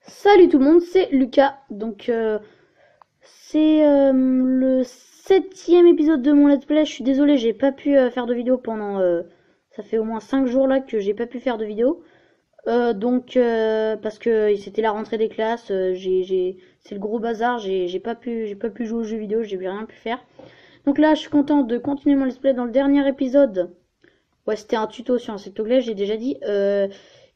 Salut tout le monde, c'est Lucas. Donc c'est le 7e épisode de mon let's play. Je suis désolé, j'ai pas pu faire de vidéo pendant ça fait au moins 5 jours là que j'ai pas pu faire de vidéo. Parce que c'était la rentrée des classes, c'est le gros bazar, j'ai pas pu jouer aux jeux vidéo, j'ai rien pu faire. Donc là, je suis contente de continuer mon let's play dans le dernier épisode. Ouais, c'était un tuto sur Insectoglaive, j'ai déjà dit.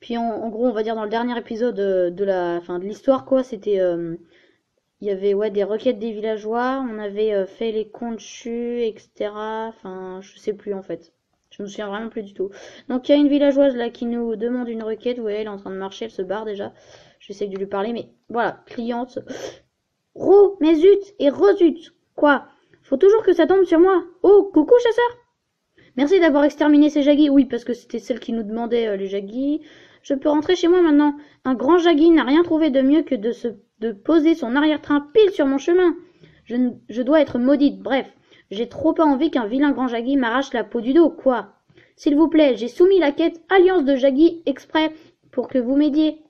Puis en gros, on va dire dans le dernier épisode de l'histoire, quoi, c'était il y avait ouais des requêtes des villageois, on avait fait les conchus, etc. Enfin, je sais plus en fait. Je me souviens vraiment plus du tout. Donc il y a une villageoise là qui nous demande une requête. Ouais, elle est en train de marcher, elle se barre déjà. J'essaie de lui parler, mais voilà, cliente. Ro, mais zut et rezut. Quoi? Faut toujours que ça tombe sur moi. Oh, coucou chasseur. Merci d'avoir exterminé ces jaguis. Oui, parce que c'était celle qui nous demandait les jaguis. Je peux rentrer chez moi maintenant. Un grand jagui n'a rien trouvé de mieux que de poser son arrière-train pile sur mon chemin. Je dois être maudite. Bref, j'ai trop pas envie qu'un vilain grand jagui m'arrache la peau du dos, quoi. S'il vous plaît, j'ai soumis la quête Alliance de Jagui exprès pour que vous m'aidiez.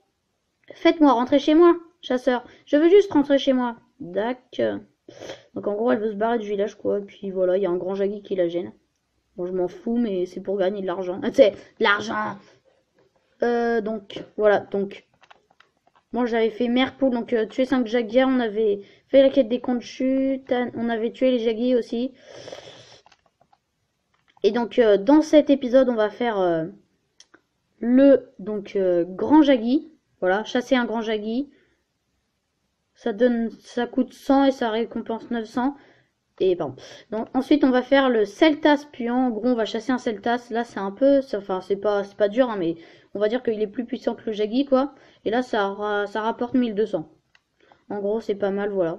Faites-moi rentrer chez moi, chasseur. Je veux juste rentrer chez moi. D'accord. Donc en gros, elle veut se barrer du village, quoi. Et puis voilà, il y a un grand jagui qui la gêne. Bon, je m'en fous, mais c'est pour gagner de l'argent. Ah, tu sais, de l'argent. Donc, voilà. Donc, moi, j'avais fait mère poule. Donc, tuer 5 jaguars. On avait fait la quête des conchus. On avait tué les jaguars aussi. Et donc, dans cet épisode, on va faire grand jagui. Voilà, chasser un grand jagui. Ça coûte 100 et ça récompense 900. Et pardon. Donc ensuite on va faire le Celtas puant. En gros on va chasser un Celtas. Là c'est un peu, enfin c'est pas dur hein, mais on va dire qu'il est plus puissant que le Jagui quoi. Et là ça rapporte 1200. En gros c'est pas mal, voilà.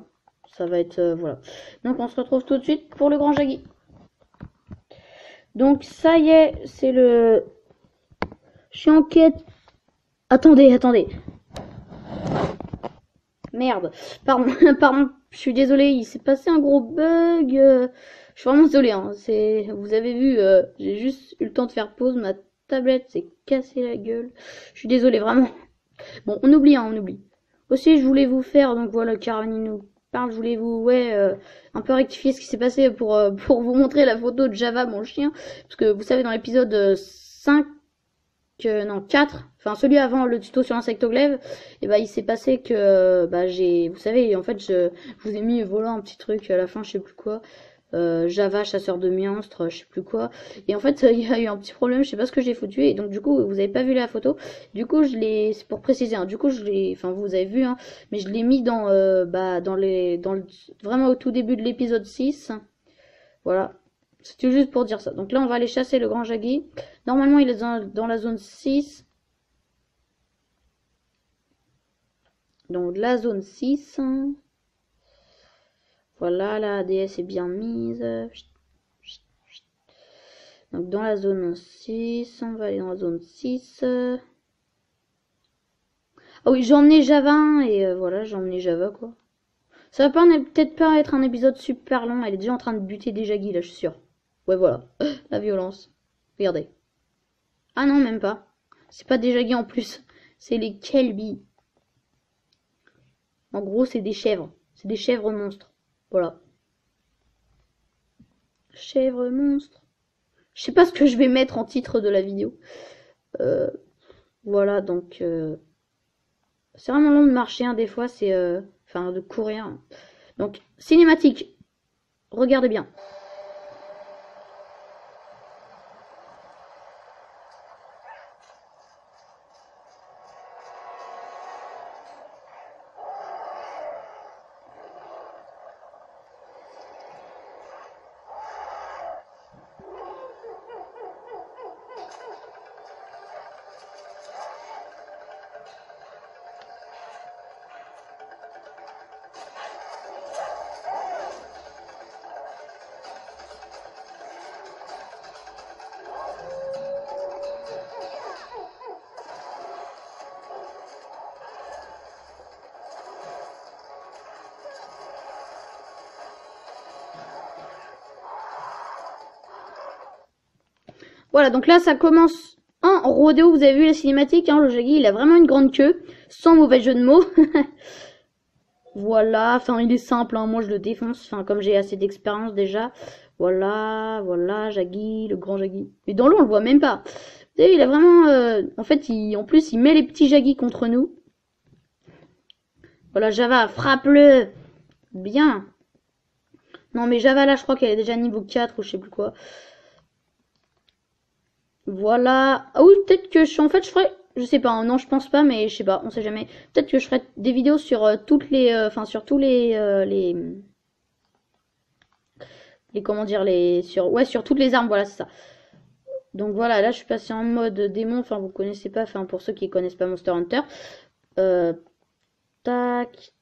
Ça va être voilà. Donc on se retrouve tout de suite pour le grand Jagui. Donc ça y est, c'est le. Je suis en quête. Attendez. Merde. Pardon, pardon. Je suis désolée, il s'est passé un gros bug. Je suis vraiment désolée. Hein. Vous avez vu, j'ai juste eu le temps de faire pause. Ma tablette s'est cassée la gueule. Je suis désolée, vraiment. Bon, on oublie, hein, on oublie. Aussi, je voulais vous faire, donc voilà, Caroline nous parle. Je voulais vous, un peu rectifier ce qui s'est passé pour vous montrer la photo de Java, mon chien. Parce que vous savez, dans l'épisode 5, non 4, enfin celui avant le tuto sur Insectoglaive, et bah il s'est passé que vous savez, en fait je vous ai mis voilà un petit truc à la fin, je sais plus quoi, Java chasseur de monstres, je sais plus quoi, et en fait il y a eu un petit problème, je sais pas ce que j'ai foutu, et donc du coup vous avez pas vu la photo, du coup c'est pour préciser, hein, du coup enfin vous avez vu, hein, mais je l'ai mis dans vraiment au tout début de l'épisode 6, voilà. C'était juste pour dire ça. Donc là, on va aller chasser le grand jagui. Normalement, il est dans la zone 6. Donc la zone 6. Voilà, la ADS est bien mise. Donc dans la zone 6, on va aller dans la zone 6. Ah oui, j'ai emmené Java et voilà, j'ai emmené Java quoi. Ça va peut-être pas être un épisode super long. Elle est déjà en train de buter des jagis là, je suis sûre. Ouais, voilà. La violence. Regardez. Ah non, même pas. C'est pas des jaguars en plus. C'est les kelbi. En gros, c'est des chèvres. C'est des chèvres monstres. Voilà. Chèvres monstres. Je sais pas ce que je vais mettre en titre de la vidéo. Voilà, donc... c'est vraiment long de marcher, hein, des fois. C'est... Enfin, de courir. Donc, cinématique. Regardez bien. Voilà, donc là, ça commence en rodéo. Vous avez vu la cinématique, hein, le jagui, il a vraiment une grande queue. sans mauvais jeu de mots. Voilà, enfin il est simple, hein. Moi je le défonce, enfin comme j'ai assez d'expérience déjà. Voilà, voilà, Jaggy, le grand Jaggy. Mais dans l'eau on le voit même pas. Vous savez, il a vraiment... en fait, en plus il met les petits Jaggy contre nous. Voilà, Java, frappe-le. Bien. Non mais Java là je crois qu'elle est déjà niveau 4 ou je sais plus quoi. Voilà. Ah oui, peut-être que en fait je ferai... Je sais pas, hein. Non je pense pas, mais je sais pas, on sait jamais. Peut-être que je ferai des vidéos sur toutes les... Enfin sur tous les comment dire, sur toutes les armes, voilà, c'est ça. Donc voilà, là je suis passé en mode démon, enfin vous connaissez pas, enfin pour ceux qui connaissent pas Monster Hunter. Tac,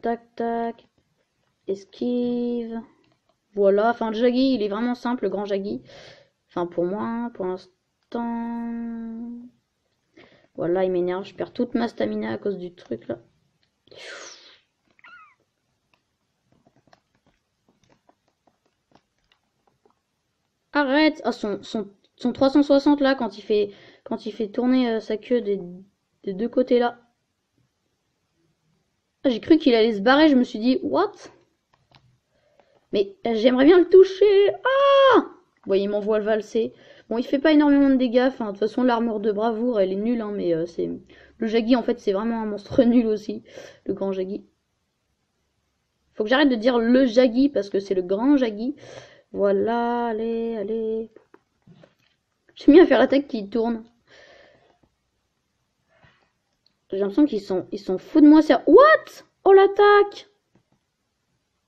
tac, tac, esquive. Voilà, enfin le Jaggy, il est vraiment simple, le grand Jaggy. Enfin pour moi, pour l'instant. Voilà, il m'énerve, je perds toute ma stamina à cause du truc là. Arrête! Ah, son 360 là, quand il fait tourner sa queue des deux côtés là. Ah, j'ai cru qu'il allait se barrer, je me suis dit, what? Mais j'aimerais bien le toucher. Ah! Bon, il m'envoie le valser. Bon, il fait pas énormément de dégâts. Enfin, de toute façon, l'armure de bravoure, elle est nulle, hein, mais c'est... Le Jaggy, en fait, c'est vraiment un monstre nul aussi. Le grand Jaggy. Faut que j'arrête de dire le Jaggy, parce que c'est le grand Jaggy. Voilà, allez, allez. J'aime bien faire l'attaque qui tourne. J'ai l'impression qu'ils sont fous de moi. What? Oh, l'attaque!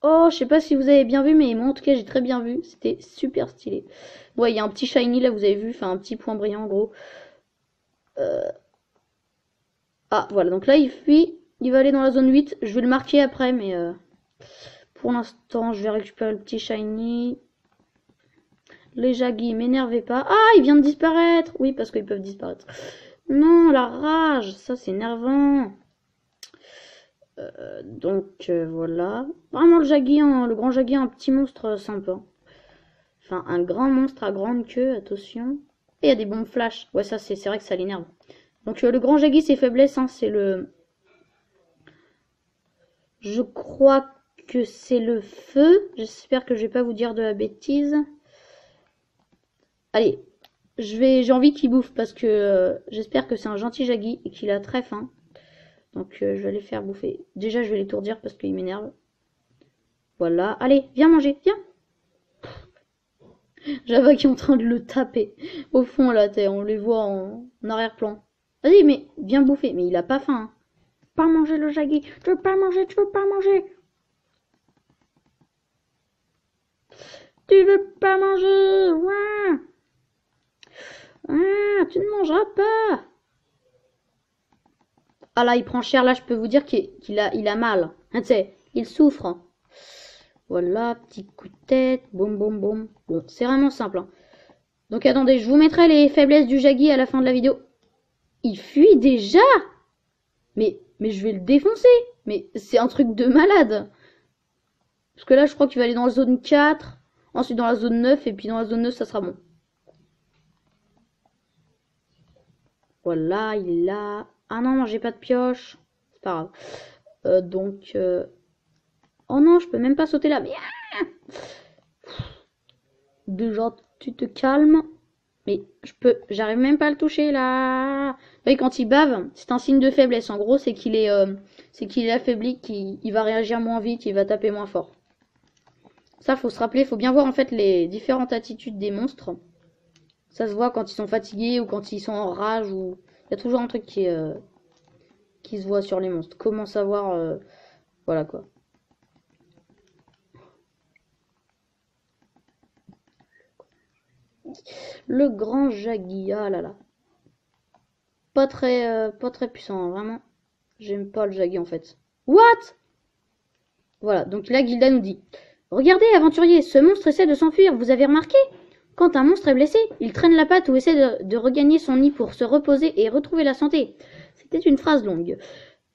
Oh, je sais pas si vous avez bien vu, mais moi en tout cas j'ai très bien vu. C'était super stylé. Ouais, il y a un petit shiny là, vous avez vu, enfin un petit point brillant en gros. Ah, voilà, donc là il fuit. Il va aller dans la zone 8. Je vais le marquer après, mais pour l'instant je vais récupérer le petit shiny. Les Jaggy, m'énervez pas. Ah, il vient de disparaître. Oui, parce qu'ils peuvent disparaître. Non, la rage, ça c'est énervant. Donc voilà. Vraiment le Jaggy, le grand Jaggy, un petit monstre sympa. Enfin, un grand monstre à grande queue, attention. Et il y a des bombes flash. Ouais, ça, c'est vrai que ça l'énerve. Donc, le grand Jaggy, ses faiblesses, hein, c'est le... Je crois que c'est le feu. J'espère que je vais pas vous dire de la bêtise. Allez, j'ai envie qu'il bouffe parce que j'espère que c'est un gentil Jaggy et qu'il a très faim. Donc, je vais aller faire bouffer. Déjà, je vais l'étourdir parce qu'il m'énerve. Voilà. Allez, viens manger, viens. Java qui est en train de le taper. Au fond, là, on les voit en arrière-plan. Vas-y, mais viens bouffer. Mais il a pas faim. Hein. Pas manger le Jaggy. Tu veux pas manger, tu veux pas manger. Tu veux pas manger. Ouais. Ah, tu ne mangeras pas. Ah là, il prend cher. Là, je peux vous dire qu'il a mal. Hein, tu sais, il souffre. Voilà, petit coup de tête. Boum, boum, boum. Bon, c'est vraiment simple. Hein. Donc attendez, je vous mettrai les faiblesses du Jaggy à la fin de la vidéo. Il fuit déjà. Mais je vais le défoncer. Mais c'est un truc de malade. Parce que là, je crois qu'il va aller dans la zone 4. Ensuite dans la zone 9. Et puis dans la zone 9, ça sera bon. Voilà, il est là. Ah non, j'ai pas de pioche. C'est pas grave. Oh non, je peux même pas sauter là. Mais... Déjà, tu te calmes. Mais j'arrive même pas à le toucher là. Vous voyez, quand il bave, c'est un signe de faiblesse. En gros, c'est qu'il est affaibli, qu'il va réagir moins vite, il va taper moins fort. Ça, faut se rappeler, faut bien voir en fait les différentes attitudes des monstres. Ça se voit quand ils sont fatigués ou quand ils sont en rage ou il y a toujours un truc qui se voit sur les monstres. Comment savoir voilà quoi. Le grand Jaggy, ah là là. Pas très puissant, hein, vraiment. J'aime pas le Jaggy en fait. What? Voilà, donc là Gilda nous dit: regardez, aventurier, ce monstre essaie de s'enfuir, vous avez remarqué? Quand un monstre est blessé, il traîne la patte ou essaie de regagner son nid pour se reposer et retrouver la santé. C'était une phrase longue.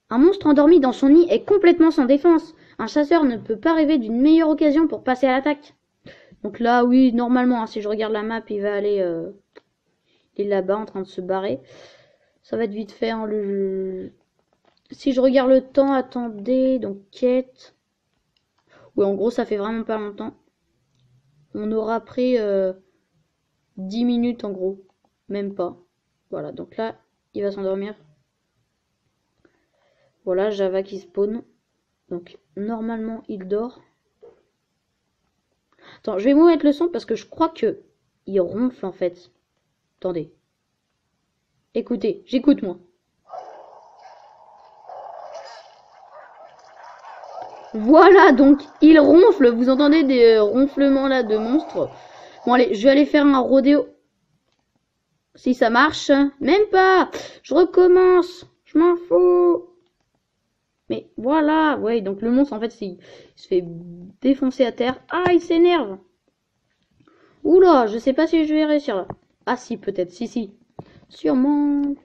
Un monstre endormi dans son nid est complètement sans défense. Un chasseur ne peut pas rêver d'une meilleure occasion pour passer à l'attaque. Donc là, oui, normalement, hein, si je regarde la map, il va aller il est là-bas en train de se barrer. Ça va être vite fait, hein, Si je regarde le temps, attendez, donc quête. Oui, en gros, ça fait vraiment pas longtemps. On aura pris 10 minutes en gros. Même pas. Voilà, donc là, il va s'endormir. Voilà, Java qui spawn. Donc, normalement, il dort. Attends, je vais vous mettre le son parce que je crois que il ronfle en fait. Attendez. Écoutez, j'écoute moi. Voilà, donc il ronfle. Vous entendez des ronflements là de monstres. Bon allez, je vais aller faire un rodéo. Si ça marche. Même pas. Je recommence. Je m'en fous. Mais voilà. Ouais, donc le monstre en fait il se fait défoncer à terre. Ah, il s'énerve. Oula, je sais pas si je vais réussir là. Ah si, peut-être. Si, si. Sûrement.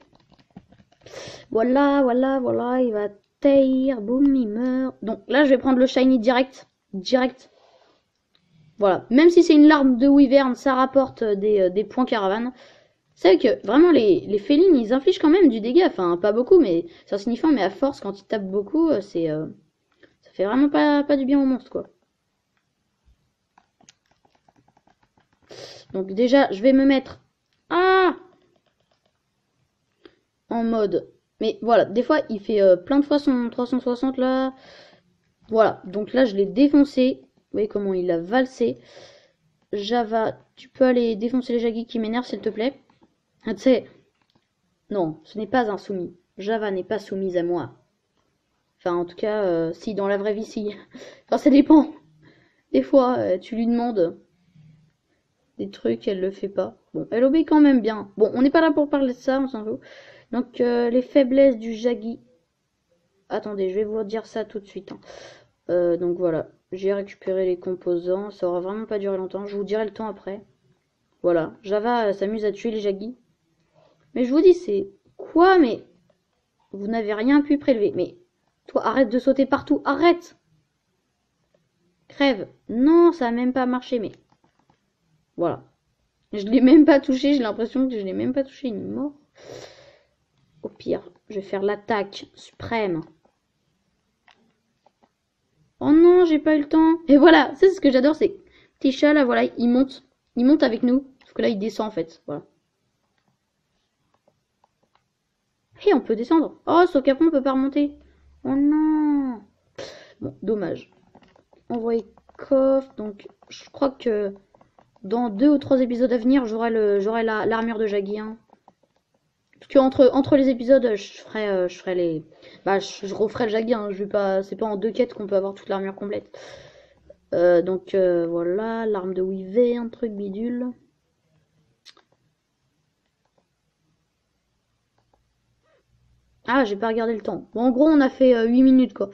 Voilà, voilà, voilà. Il va taire. Boum, il meurt. Donc là, je vais prendre le shiny direct. Direct. Voilà. Même si c'est une larme de wyvern, ça rapporte des points caravane. C'est vrai que vraiment les félines, ils infligent quand même du dégât. Enfin, pas beaucoup, mais c'est insignifiant. Mais à force, quand ils tapent beaucoup, ça fait vraiment pas du bien au monstre, quoi. Donc déjà, je vais me mettre en mode. Mais voilà, des fois, il fait plein de fois son 360 là. Voilà, donc là, je l'ai défoncé. Vous voyez comment il a valsé. Java, tu peux aller défoncer les Jaggi qui m'énervent, s'il te plaît. Ah, tu sais, non, ce n'est pas un soumis. Java n'est pas soumise à moi. Enfin, en tout cas, si, dans la vraie vie, si. Enfin, ça dépend. Des fois, tu lui demandes des trucs, elle le fait pas. Bon, elle obéit quand même bien. Bon, on n'est pas là pour parler de ça, on s'en fout. Donc, les faiblesses du Jaggi. Attendez, je vais vous dire ça tout de suite. Hein. Donc voilà, j'ai récupéré les composants. Ça aura vraiment pas duré longtemps. Je vous dirai le temps après. Voilà, Java s'amuse à tuer les Jaggi. Mais je vous dis, c'est quoi? Mais vous n'avez rien pu prélever. Mais toi, arrête de sauter partout. Arrête! Crève. Non, ça a même pas marché. Mais voilà. Je l'ai même pas touché. J'ai l'impression que je l'ai même pas touché. Il est mort. Au pire, je vais faire l'attaque suprême. Oh non, j'ai pas eu le temps. Et voilà, c'est ce que j'adore, c'est petit chat là, voilà, il monte. Il monte avec nous. Parce que là, il descend en fait. Voilà. Et on peut descendre. Oh, sauf qu'après, on peut pas remonter. Oh non. Bon, dommage. Envoyer coffre. Donc, je crois que dans 2 ou 3 épisodes à venir, j'aurai l'armure de Jaggi. Hein. Parce que entre les épisodes, je ferai les. Bah, je referai le Jaggi. Hein. Je vais pas. C'est pas en 2 quêtes qu'on peut avoir toute l'armure complète. Donc voilà, l'arme de Weaver, un truc bidule. Ah, j'ai pas regardé le temps. Bon, en gros, on a fait 8 minutes, quoi.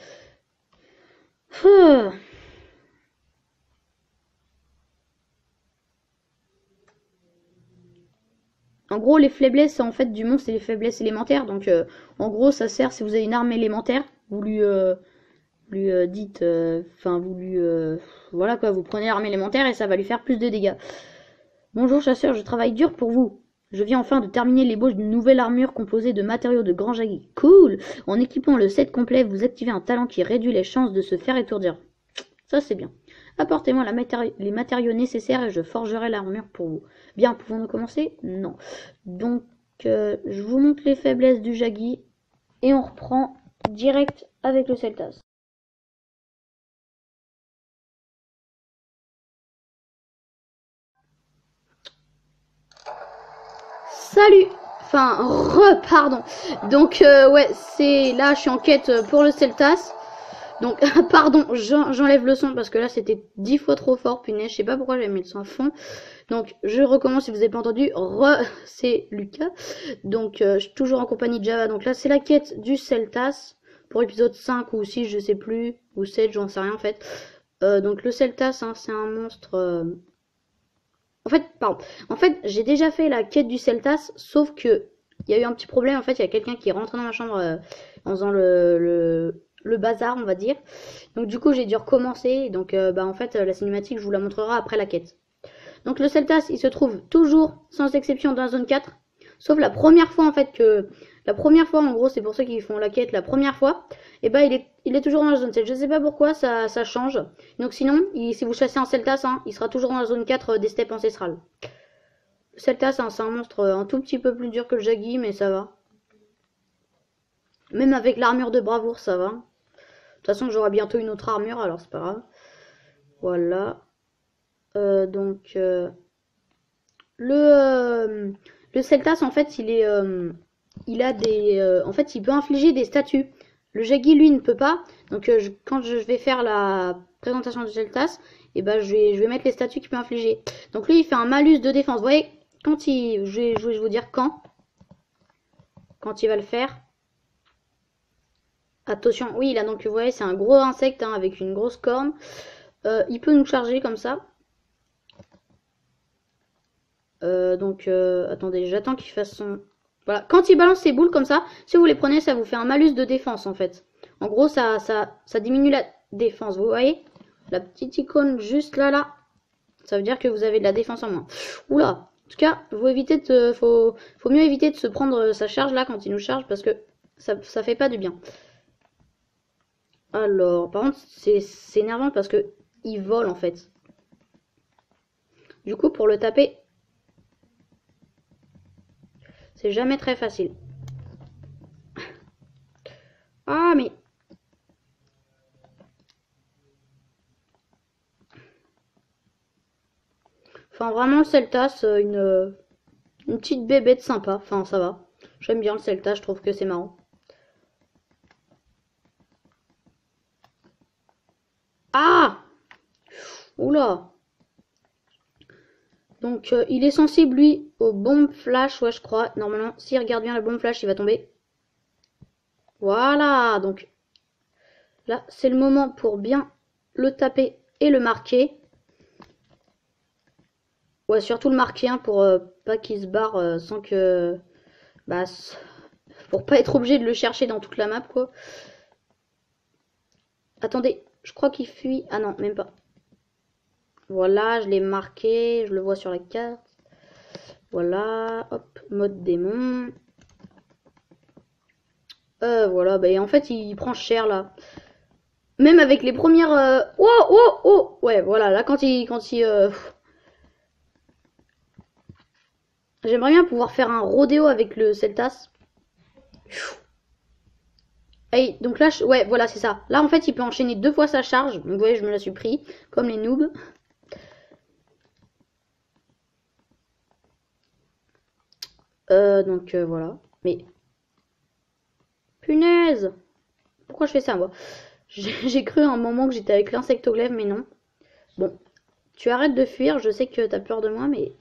En gros, les faiblesses, en fait, du monstre, c'est les faiblesses élémentaires. Donc, en gros, ça sert si vous avez une arme élémentaire. Vous lui dites... Enfin, vous lui... voilà, quoi. Vous prenez l'arme élémentaire et ça va lui faire plus de dégâts. Bonjour, chasseur, je travaille dur pour vous. Je viens enfin de terminer l'ébauche d'une nouvelle armure composée de matériaux de grand Jaggi. Cool! En équipant le set complet, vous activez un talent qui réduit les chances de se faire étourdir. Ça, c'est bien. Apportez-moi les matériaux nécessaires et je forgerai l'armure pour vous. Bien, pouvons-nous commencer? Non. Donc, je vous montre les faiblesses du Jaggi et on reprend direct avec le Seltas. Salut! Enfin, pardon. Donc, ouais, c'est là, je suis en quête pour le Seltas. Donc, pardon, j'enlève le son parce que là, c'était 10 fois trop fort, punaise. Je sais pas pourquoi j'avais mis le son à fond. Donc, je recommence si vous n'avez pas entendu. C'est Lucas. Donc, je suis toujours en compagnie de Java. Donc là, c'est la quête du Seltas pour épisode 5 ou 6, je sais plus. Ou 7, j'en sais rien en fait. Donc, le Seltas, hein, c'est un monstre... En fait, j'ai déjà fait la quête du Seltas, sauf que il y a eu un petit problème. En fait, il y a quelqu'un qui est rentré dans ma chambre en faisant le bazar, on va dire. Donc du coup, j'ai dû recommencer. Donc en fait, la cinématique, je vous la montrera après la quête. Donc le Seltas, il se trouve toujours, sans exception, dans la zone 4. Sauf la première fois en fait que... La première fois en gros c'est pour ceux qui font la quête la première fois. Et bah il est toujours dans la zone 7. Je sais pas pourquoi ça change. Donc sinon si vous chassez un Celtas hein, il sera toujours dans la zone 4 des steppes ancestrales. Le Celtas hein, c'est un monstre un tout petit peu plus dur que le Jaggi mais ça va. Même avec l'armure de bravoure ça va. De toute façon j'aurai bientôt une autre armure alors c'est pas grave. Voilà. Donc le Celtas en fait il a des en fait il peut infliger des statuts. Le Jaggi lui ne peut pas. Donc quand je vais faire la présentation du Celtas, et ben je vais mettre les statuts qu'il peut infliger. Donc lui il fait un malus de défense. Vous voyez quand je vais vous dire quand il va le faire. Attention, oui là donc vous voyez c'est un gros insecte hein, avec une grosse corne. Il peut nous charger comme ça. Attendez, j'attends qu'il fasse son... Voilà, quand il balance ses boules comme ça, si vous les prenez, ça vous fait un malus de défense en fait. En gros, ça diminue la défense, vous voyez? La petite icône juste là. Ça veut dire que vous avez de la défense en moins. Oula, en tout cas, faut mieux éviter de se prendre sa charge là quand il nous charge parce que ça fait pas du bien. Alors, par contre, c'est énervant parce que il vole en fait. Du coup, pour le taper... C'est jamais très facile. Ah, mais... Enfin, vraiment, le Celtas, une petite bébête sympa. Enfin, ça va. J'aime bien le Celtas, je trouve que c'est marrant. Ah! Oula! Donc, il est sensible, lui, aux bombes flash, ouais, je crois. Normalement, s'il regarde bien la bombe flash, il va tomber. Voilà! Donc, là, c'est le moment pour bien le taper et le marquer. Ouais, surtout le marquer, hein, pour pas qu'il se barre sans que... Bah, pour pas être obligé de le chercher dans toute la map, quoi. Attendez, je crois qu'il fuit. Ah non, même pas. Voilà, je l'ai marqué, je le vois sur la carte. Voilà, hop, mode démon. Voilà, bah, et en fait, il prend cher, là. Même avec les premières... Oh, oh, oh. Ouais, voilà, là, quand il... J'aimerais bien pouvoir faire un rodéo avec le Celtas. Hey, donc là, ouais, voilà, c'est ça. Là, en fait, il peut enchaîner 2 fois sa charge. Donc, vous voyez, je me la suis pris, comme les noobs. Voilà. Mais... Punaise! Pourquoi je fais ça, moi? J'ai cru à un moment que j'étais avec l'insectoglaive, mais non. Bon, tu arrêtes de fuir, je sais que t'as peur de moi, mais...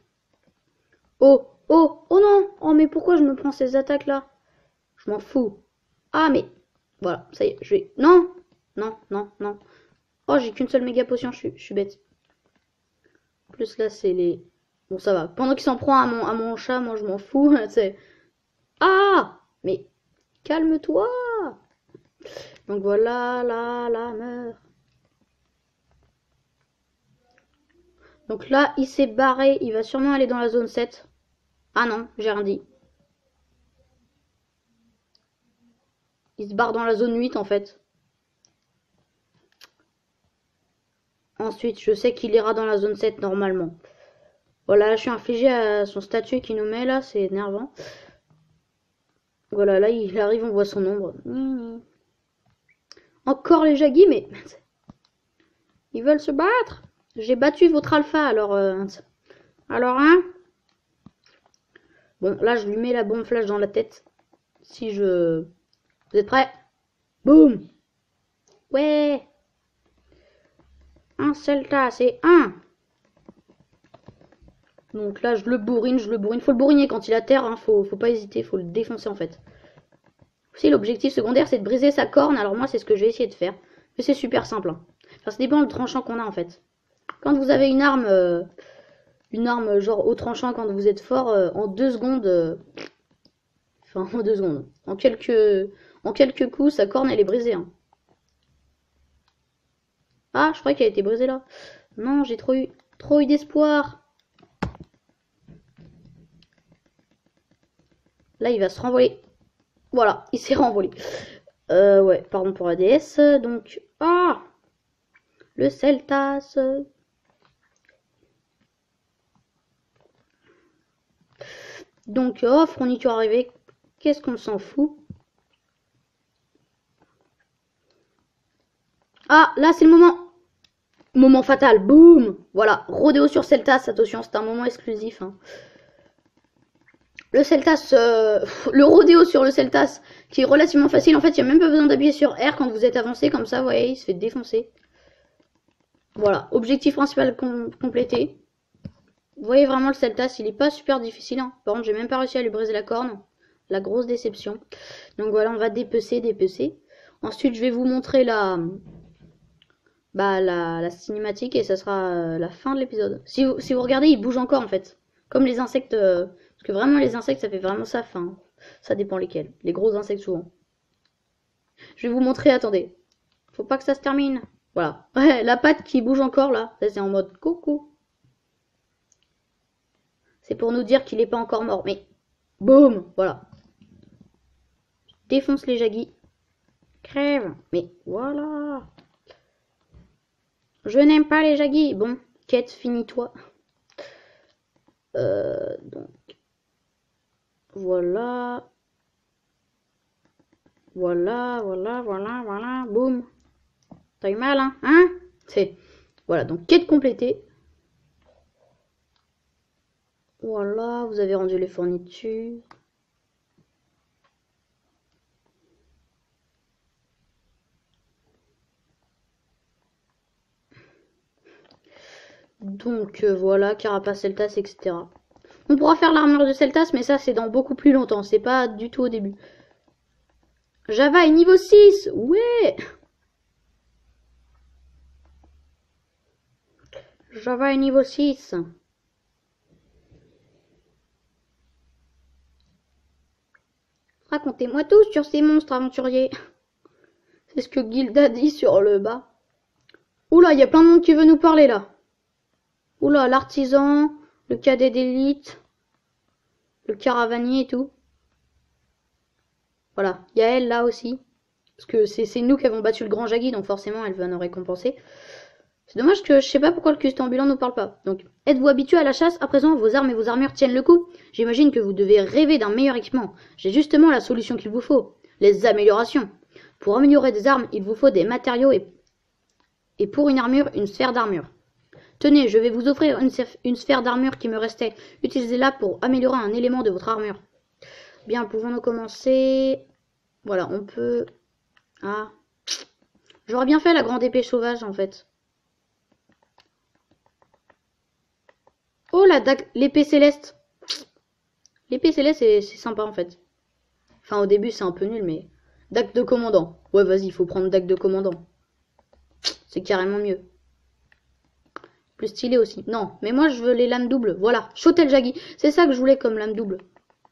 Oh, oh, oh non! Oh, mais pourquoi je me prends ces attaques-là? Je m'en fous. Ah, mais... Voilà, ça y est, je vais... Non! Non, non, non. Oh, j'ai qu'une seule méga potion, je suis bête. En plus, là, c'est les... Bon, ça va. Pendant qu'il s'en prend à mon chat, moi, je m'en fous. Ah! Mais... Calme-toi! Donc voilà, là, meurt. Donc là, il s'est barré. Il va sûrement aller dans la zone 7. Ah non, j'ai rien dit. Il se barre dans la zone 8 en fait. Ensuite, je sais qu'il ira dans la zone 7 normalement. Voilà, je suis infligé à son statut qui nous met là, c'est énervant. Voilà, là il arrive, on voit son ombre. Encore les Jaggi, mais... Ils veulent se battre. J'ai battu votre alpha, alors... Alors, hein? Bon, là, je lui mets la bombe flash dans la tête. Si je... Vous êtes prêts? Boum! Ouais! Un Celtas, c'est un! Donc là, je le bourrine. Faut le bourriner quand il a terre, hein. Faut pas hésiter, faut le défoncer en fait. Aussi, l'objectif secondaire, c'est de briser sa corne. Alors moi, c'est ce que je vais essayer de faire. Mais c'est super simple. Hein. Enfin, ça dépend du tranchant qu'on a en fait. Quand vous avez une arme genre au tranchant, quand vous êtes fort, en 2 secondes... Enfin, en 2 secondes. En quelques coups, sa corne, elle est brisée. Hein. Ah, je croyais qu'elle était brisée là. Non, j'ai trop eu d'espoir. Là, il va se renvoler. Voilà, il s'est renvolé. Ouais, pardon pour la DS. Donc, ah, le Celtas. Donc, oh, fourniture arrivée. Qu'est-ce qu'on s'en fout? Ah, là, c'est le moment. Moment fatal. Boum. Voilà, rodéo sur Celtas. Attention, c'est un moment exclusif. Hein. Le Celtas, le rodéo sur le Celtas, qui est relativement facile. En fait, il n'y a même pas besoin d'appuyer sur R quand vous êtes avancé. Comme ça, vous voyez, il se fait défoncer. Voilà, objectif principal complété. Vous voyez vraiment le Celtas, il est pas super difficile. Hein. Par contre, j'ai même pas réussi à lui briser la corne. La grosse déception. Donc voilà, on va dépecer. Ensuite, je vais vous montrer la cinématique et ça sera la fin de l'épisode. Si vous regardez, il bouge encore en fait. Comme les insectes. Parce que vraiment, les insectes, ça fait vraiment ça. Enfin, ça dépend lesquels. Les gros insectes souvent. Je vais vous montrer, attendez. Faut pas que ça se termine. Voilà. Ouais, la patte qui bouge encore là. Ça, c'est en mode coucou. C'est pour nous dire qu'il n'est pas encore mort. Mais boum, voilà. Défonce les jaguis. Crève. Mais voilà. Je n'aime pas les jaguis. Bon, quête, finis-toi. Donc. Voilà. Voilà. Boum. T'as eu mal, hein? C'est. Voilà, donc quête complétée. Voilà, vous avez rendu les fournitures. Donc voilà, carapace Celtas, etc. On pourra faire l'armure de Celtas, mais ça c'est dans beaucoup plus longtemps, c'est pas du tout au début. Java est niveau 6, ouais. Java est niveau 6. Racontez-moi tout sur ces monstres aventuriers. C'est ce que Gilda dit sur le bas. Oula, il y a plein de monde qui veut nous parler là. Oula, l'artisan, le cadet d'élite, le caravanier et tout. Voilà, il y a elle là aussi. Parce que c'est nous qui avons battu le grand Jaggi, donc forcément elle va nous récompenser. C'est dommage que je sais pas pourquoi le custe ambulant nous parle pas. Donc, êtes-vous habitué à la chasse? À présent, vos armes et vos armures tiennent le coup. J'imagine que vous devez rêver d'un meilleur équipement. J'ai justement la solution qu'il vous faut. Les améliorations. Pour améliorer des armes, il vous faut des matériaux et pour une armure, une sphère d'armure. Tenez, je vais vous offrir une sphère d'armure qui me restait. Utilisez-la pour améliorer un élément de votre armure. Bien, pouvons-nous commencer? Voilà, on peut... Ah. J'aurais bien fait la grande épée sauvage, en fait. Oh, l'épée céleste. L'épée céleste, c'est sympa, en fait. Enfin, au début, c'est un peu nul, mais... Dague de commandant. Ouais, vas-y, il faut prendre dague de commandant. C'est carrément mieux. Plus stylé aussi. Non, mais moi, je veux les lames doubles. Voilà, Chotel Jaggi. C'est ça que je voulais comme lame double.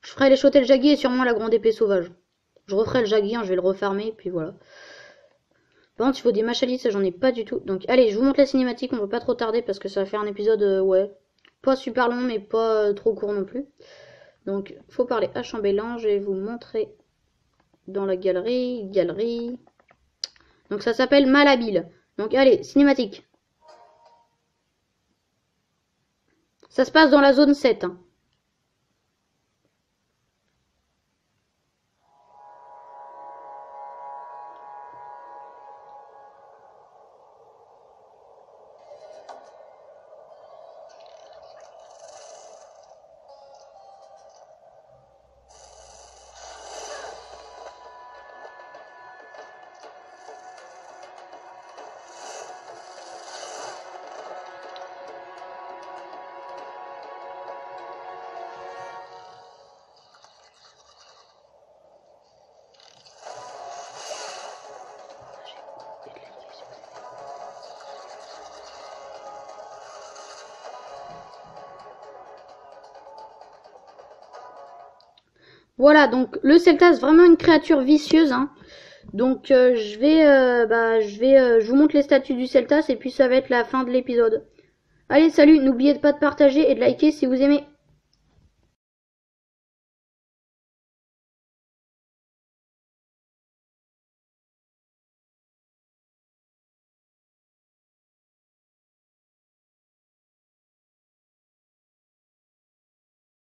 Je ferai les Chotel Jaggi et sûrement la grande épée sauvage. Je referai le Jaggi, hein, je vais le refarmer, puis voilà. Par contre, il faut des machalites, ça j'en ai pas du tout. Donc, allez, je vous montre la cinématique, on va pas trop tarder parce que ça va faire un épisode, ouais, pas super long, mais pas trop court non plus. Donc, faut parler à chambellan, je vais vous montrer dans la galerie. Donc, ça s'appelle Malhabile. Donc, allez, cinématique. Ça se passe dans la zone 7, hein. Voilà, donc le Celtas, vraiment une créature vicieuse, hein. Donc je vous montre les statuts du Celtas et puis ça va être la fin de l'épisode. Allez, salut, n'oubliez pas de partager et de liker si vous aimez.